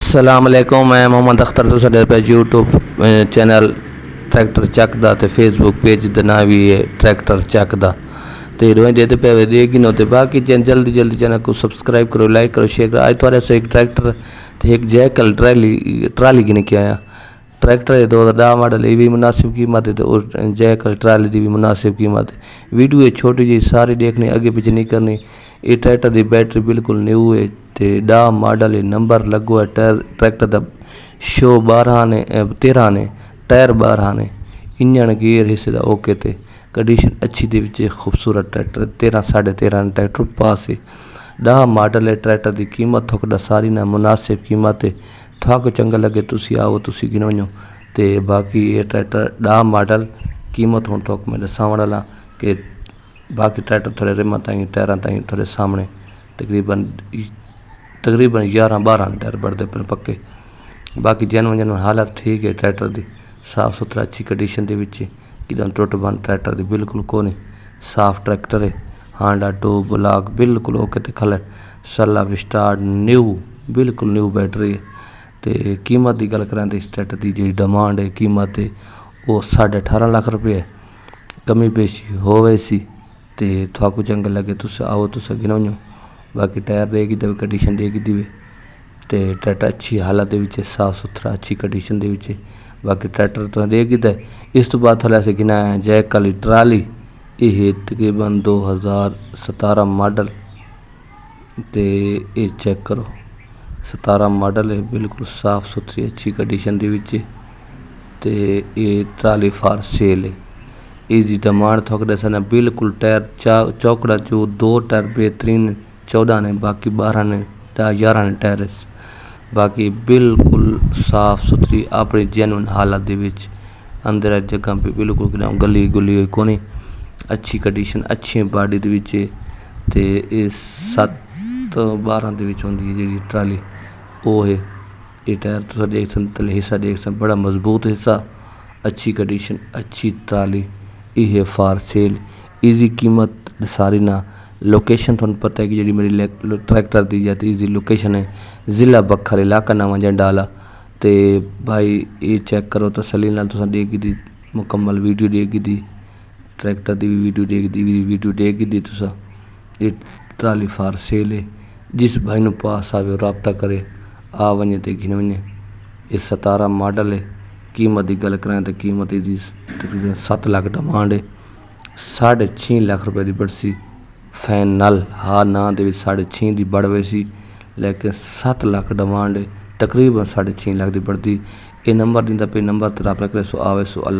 असलामुअलैकुम, मैं मोहम्मद अख्तर तुसां ॾे पिया यूट्यूब चैनल ट्रैक्टर चक दा ते फेसबुक पेज दा नाम भी है ट्रैक्टर चक दा ते दोवें दे पे देगी नो ते बाकी जल्दी चैनल को सब्सक्राइब करो, लाइक करो, शेयर करो। आज थोड़े से एक ट्रैक्टर ते एक जैकल ट्राली गिन के आया। ट्रैक्टर है 2010 मॉडल, ये भी मुनासिब कीमत है, तो उस जैकल ट्राली की भी मुनासिब कीमत है। वीडियो है छोटी जी, सारी देखनी, अगे पीछे नहीं करनी। ये ट्रैक्टर की बैटरी बिल्कुल न्यू है ते 10 मॉडल है, नंबर लगो है। टायर ट्रैक्टर का शो 12 ने 13 ने, टायर 12 ने, इंजन गियर हिस्से का ओके ते कंडीशन अच्छी दे विच खूबसूरत ट्रैक्टर 13 13.5 ट्रैक्टर पास है। 10 मॉडल है ट्रैक्टर की कीमत थोड़ा सारी ना मुनासिब कीमत है। थोड़ा चंगा लगे तुसी आओ, तुसी गिनो वञो ते बाकी ये ट्रैक्टर 10 मॉडल कीमत हुण तो मैं दसावण वाला कि बाकी ट्रैक्टर थोड़े रिम ताईं टायरां ताईं थोड़े सामने तकरीबन 11-12 टायर बढ़ते पे पक्के। बाकी जन हालत ठीक है ट्रैक्टर की, साफ सुथरा अच्छी कंडीशन के किदम टुट बन ट्रैक्टर की बिल्कुल को नहीं, साफ ट्रैक्टर है। हांडा टू ब्लॉक बिल्कुल ओके ते खल सला स्टार्ट न्यू, बिल्कुल न्यू बैटरी है। तो कीमत की गल करें तो इस ट्रैक्टर की जी डिमांड है, कीमत है वो 18.5 लाख रुपये है। कमी पेशी होवे सी तो थोड़ा चंगा लगे तुस आओ, तुस गिनो वञो। बाकी टायर देगी तो कंडीशन देगी दी तो ट्रैक्टर अच्छी हालत के साफ सुथरा अच्छी कंडीशन के। बाकी ट्रैक्टर तो देगी तो इस तो बाद थोड़ा से गिना है जैक वाली ट्राली, ये तकरीबन 2017 मॉडल तो ये चेक करो 17 मॉडल है, बिल्कुल साफ सुथरी अच्छी कंडीशन के। ये ट्राली फॉर सेल है। इसकी डिमांड थोड़ा सा बिल्कुल टायर चौकड़ा जो 2 टायर बेहतरीन 14 ने, बाकी 12 ने 11 ने टायर। बाकी बिल्कुल साफ सुथरी अपनी जेन्युइन हालत के अंदर जगह पे बिल्कुल गली गुली को नहीं, अच्छी कंडीशन अच्छी बॉडी के। इस 7-12 होंगी जी ट्राली वो है। ये टायर तुम देख सकते, हिस्सा देख सकते, बड़ा मजबूत हिस्सा, अच्छी कंडीशन अच्छी ट्राली। ये फॉर सेल, इसकी कीमत सारी ना। लोकेशन थोड़ा पता है कि जी मेरी ट्रैक्टर की जाती इसकी लोकेशन है ज़िला बखर, इलाका नवा जंडाला। तो भाई ये चेक करो तसली नाल, तुसां देगी दी मुकम्मल वीडियो देगी दी, ट्रैक्टर की भी वीडियो देगी दी तुसां। ये ट्राली फॉर सेल है, जिस भाई नूं पास आवे रबता करे, आ वने ते गिन वने। ये 17 मॉडल है। कीमत की गल करें तो कीमत इसकी तकरीबन 7 लाख डिमांड है। 6.5 लाख रुपए की बढ़सी फाइनल, हाँ ना दे 6.5 की बढ़ वैसी, लेकिन 7 लाख डिमांड है, तकरीबन 6.5 लाख की बढ़ती। ये नंबर दिंदा पे नंबर ते रबता करे सो आवे सो अल्लाह।